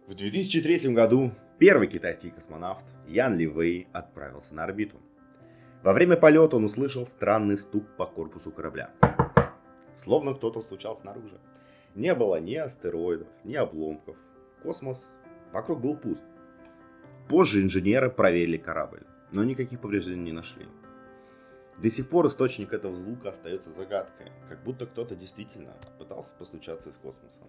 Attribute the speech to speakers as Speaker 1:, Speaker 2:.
Speaker 1: В 2003 году первый китайский космонавт Ян Ли Вэй отправился на орбиту. Во время полета он услышал странный стук по корпусу корабля. Словно кто-то стучал снаружи. Не было ни астероидов, ни обломков. Космос вокруг был пуст. Позже инженеры проверили корабль, но никаких повреждений не нашли. До сих пор источник этого звука остается загадкой, как будто кто-то действительно пытался постучаться из космоса.